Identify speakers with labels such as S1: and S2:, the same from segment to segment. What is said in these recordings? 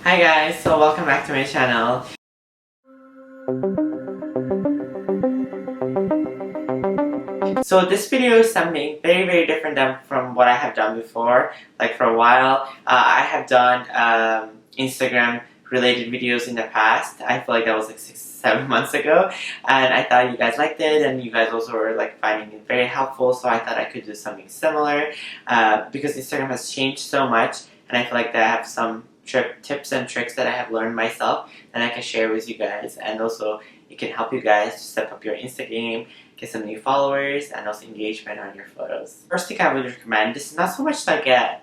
S1: Hi guys, so welcome back to my channel. So this video is something very different than from what I have done before. Like for a while, I have done Instagram related videos in the past. I feel like that was like 6-7 months ago, and I thought you guys liked it and you guys also were like finding it very helpful, so I thought I could do something similar because Instagram has changed so much, and I feel like that I have some tips and tricks that I have learned myself that I can share with you guys, and also it can help you guys to step up your Insta game, get some new followers, and also engagement on your photos. First thing I would recommend, this is not so much like a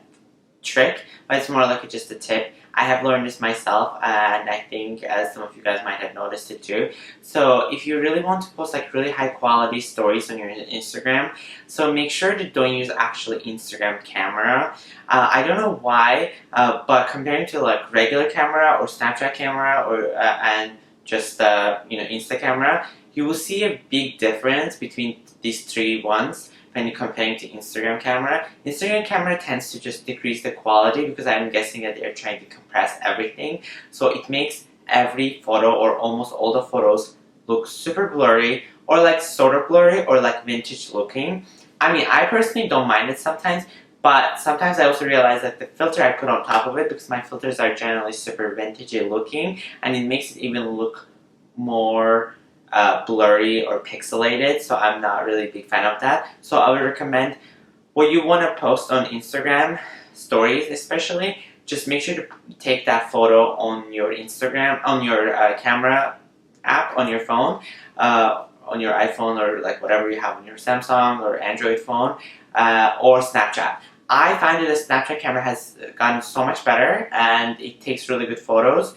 S1: trick, but it's more like just a tip. I have learned this myself, and I think as some of you guys might have noticed it too. So if you really want to post like really high quality stories on your Instagram, so make sure to don't use actually Instagram camera. I don't know why, but comparing to like regular camera or Snapchat camera or and just Insta camera, you will see a big difference between these three ones when you're comparing to Instagram camera. Instagram camera tends to just decrease the quality because I'm guessing that they're trying to compress everything. So it makes every photo or almost all the photos look super blurry or like sort of blurry or like vintage looking. I mean, I personally don't mind it sometimes, but sometimes I also realize that the filter I put on top of it, because my filters are generally super vintagey looking, and it makes it even look more blurry or pixelated, so I'm not really a big fan of that. So I would recommend what you want to post on Instagram stories, especially, just make sure to take that photo on your Instagram, on your camera app on your phone, on your iPhone or like whatever you have on your Samsung or Android phone, or Snapchat. I find that the Snapchat camera has gotten so much better and it takes really good photos.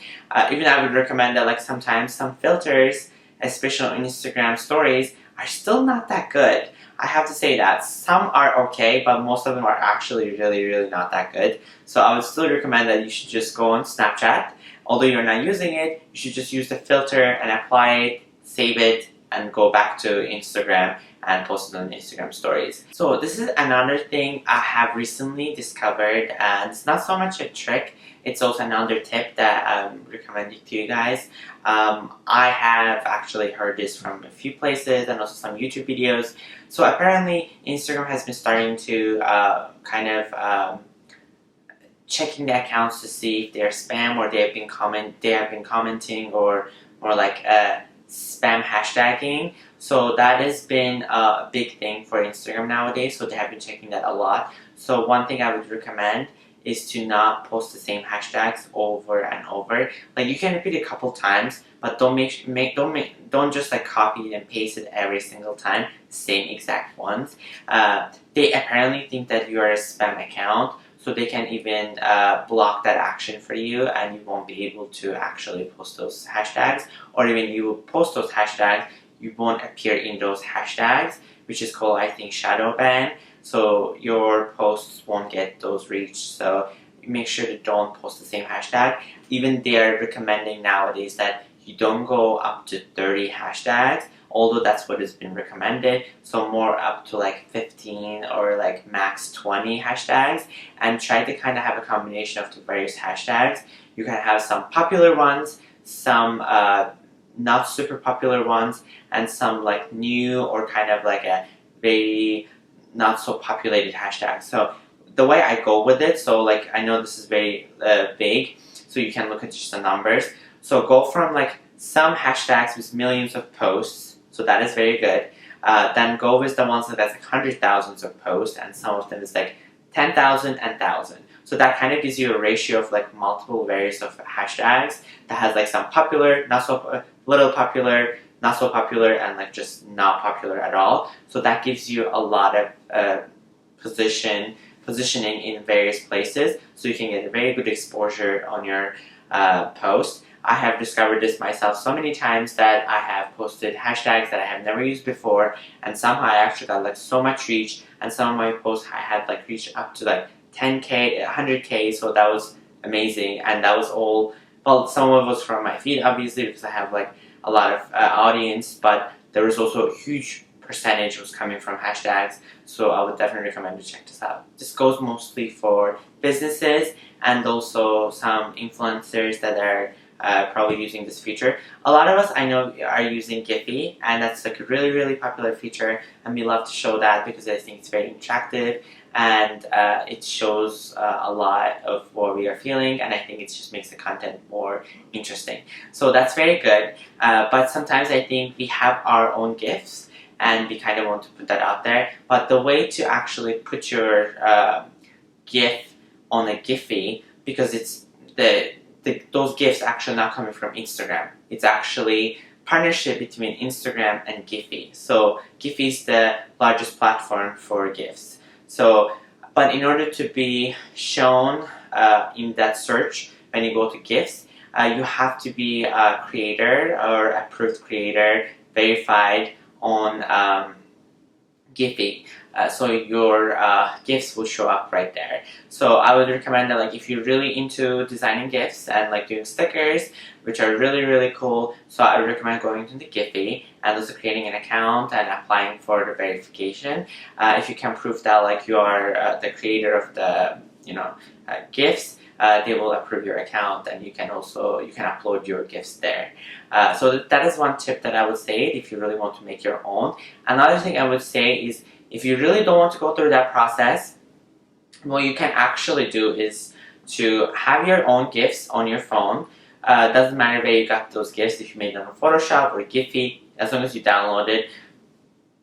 S1: Even I would recommend that like sometimes some filters, especially on Instagram stories, are still not that good. I have to say that. Some are okay, but most of them are actually really not that good. So I would still recommend that you should just go on Snapchat. Although you're not using it, you should just use the filter and apply it, save it, and go back to Instagram and post it on Instagram stories. So this is another thing I have recently discovered, and it's not so much a trick, it's also another tip that I'm recommending to you guys. I have actually heard this from a few places and also some YouTube videos. So apparently Instagram has been starting to checking the accounts to see if they're spam or they have been commenting or more like spam hashtagging. So that has been a big thing for Instagram nowadays, so they have been checking that a lot. So one thing I would recommend is to not post the same hashtags over and over. Like you can repeat it a couple times, but don't just like copy and paste it every single time, the same exact ones. They apparently think that you are a spam account, so they can even block that action for you, and you won't be able to actually post those hashtags, or even you will post those hashtags, you won't appear in those hashtags, which is called, I think, shadow ban. So your posts won't get those reach. So make sure to don't post the same hashtag. Even they are recommending nowadays that you don't go up to 30 hashtags, although that's what has been recommended. So more up to like 15 or like max 20 hashtags, and try to kind of have a combination of the various hashtags. You can have some popular ones, some not super popular ones, and some like new or kind of like a very not so populated hashtags. So the way I go with it, so like I know this is very vague, so you can look at just the numbers. So go from like some hashtags with millions of posts, so that is very good. Then go with the ones that has like hundred thousands of posts, and some of them is like 10,000 and 1,000. So that kind of gives you a ratio of like multiple various of hashtags that has like some popular, not so little popular, not so popular, and like just not popular at all. So that gives you a lot of positioning in various places, so you can get a very good exposure on your post. I have discovered this myself so many times that I have posted hashtags that I have never used before, and somehow I actually got like so much reach, and some of my posts I had like reached up to like 10k, 100k, so that was amazing. And that was all, well, some of it was from my feed obviously because I have like a lot of audience, but there was also a huge percentage was coming from hashtags, so I would definitely recommend to check this out. This goes mostly for businesses and also some influencers that are probably using this feature. A lot of us I know are using Giphy, and that's like a really popular feature, and we love to show that because I think it's very attractive and it shows a lot of what we are feeling, and I think it just makes the content more interesting. So that's very good, but sometimes I think we have our own GIFs and we kind of want to put that out there, but the way to actually put your GIF on a Giphy, because it's those GIFs actually not coming from Instagram. It's actually partnership between Instagram and Giphy. So Giphy is the largest platform for GIFs. So, but in order to be shown in that search when you go to GIFs, you have to be a creator or approved creator verified on Giphy. So your GIFs will show up right there. So I would recommend that, like, if you're really into designing GIFs and like doing stickers, which are really cool, so I would recommend going to the Giphy and also creating an account and applying for the verification. If you can prove that like you are the creator of the GIFs, they will approve your account, and you can upload your GIFs there. So that is one tip that I would say if you really want to make your own. Another thing I would say is, if you really don't want to go through that process, what you can actually do is to have your own GIFs on your phone. Doesn't matter where you got those GIFs, if you made them on Photoshop or Giphy, as long as you download it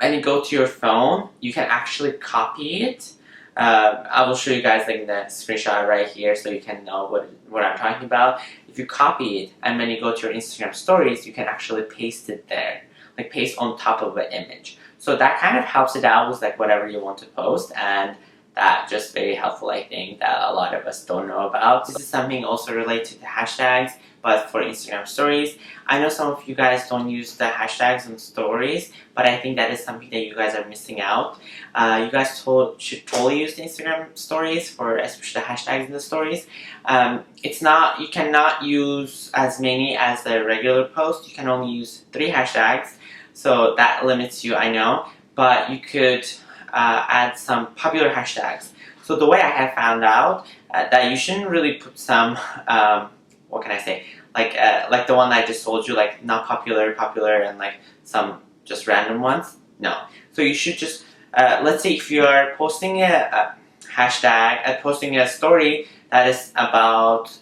S1: and you go to your phone, you can actually copy it. I will show you guys like the screenshot right here so you can know what I'm talking about. If you copy it and when you go to your Instagram stories, you can actually paste it there, like paste on top of an image. So that kind of helps it out with like whatever you want to post, and that just very helpful, I think, that a lot of us don't know about. This is something also related to hashtags, but for Instagram stories. I know some of you guys don't use the hashtags in stories, but I think that is something that you guys are missing out. You guys should totally use the Instagram stories for especially the hashtags in the stories. You cannot use as many as the regular post. You can only use 3 hashtags, so that limits you, I know, but you could add some popular hashtags. So the way I have found out that you shouldn't really put some what can I say, like the one that I just told you, like not popular, and like some just random ones. No. So you should just, let's say if you are posting a hashtag, posting a story that is about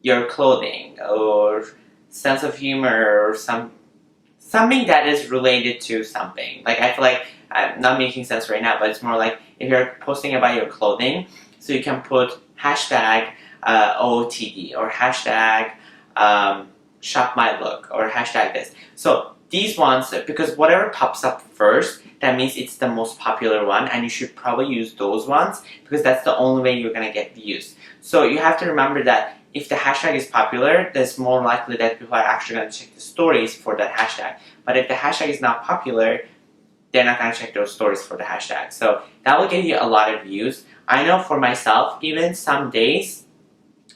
S1: your clothing or sense of humor or something that is related to something. Like, I feel like I'm not making sense right now, but it's more like if you're posting about your clothing, so you can put hashtag OOTD or hashtag shop my look or hashtag this. So these ones, because whatever pops up first, that means it's the most popular one, and you should probably use those ones because that's the only way you're gonna get views. So you have to remember that if the hashtag is popular, there's more likely that people are actually gonna check the stories for that hashtag. But if the hashtag is not popular, they're not gonna check those stories for the hashtag. So that will give you a lot of views. I know for myself, even some days,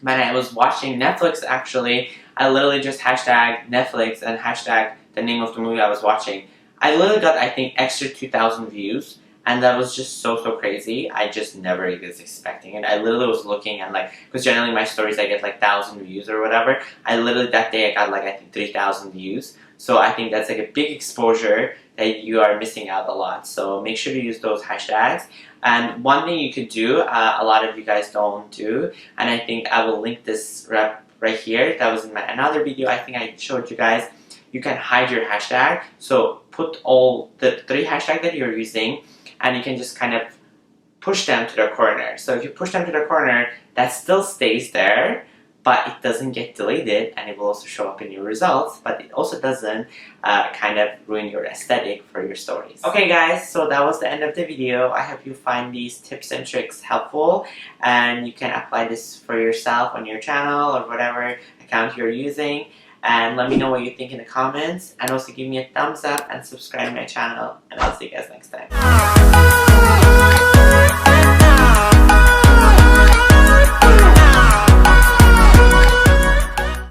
S1: when I was watching Netflix, actually, I literally just hashtag Netflix and hashtag the name of the movie I was watching. I literally got, I think, extra 2,000 views, and that was just so crazy. I just never was expecting it. I literally was looking and like, because generally my stories I get like 1,000 views or whatever. I literally that day I got like I think 3,000 views. So I think that's like a big exposure that you are missing out a lot. So make sure to use those hashtags. And one thing you could do, a lot of you guys don't do, and I think I will link this right here. That was in my another video. I think I showed you guys. You can hide your hashtag. So put all the 3 hashtags that you're using, and you can just kind of push them to the corner. So if you push them to the corner, that still stays there, but it doesn't get deleted, and it will also show up in your results, but it also doesn't kind of ruin your aesthetic for your stories. Okay guys, so that was the end of the video. I hope you find these tips and tricks helpful, and you can apply this for yourself on your channel or whatever account you're using. And let me know what you think in the comments, and also give me a thumbs up and subscribe to my channel, and I'll see you guys next time.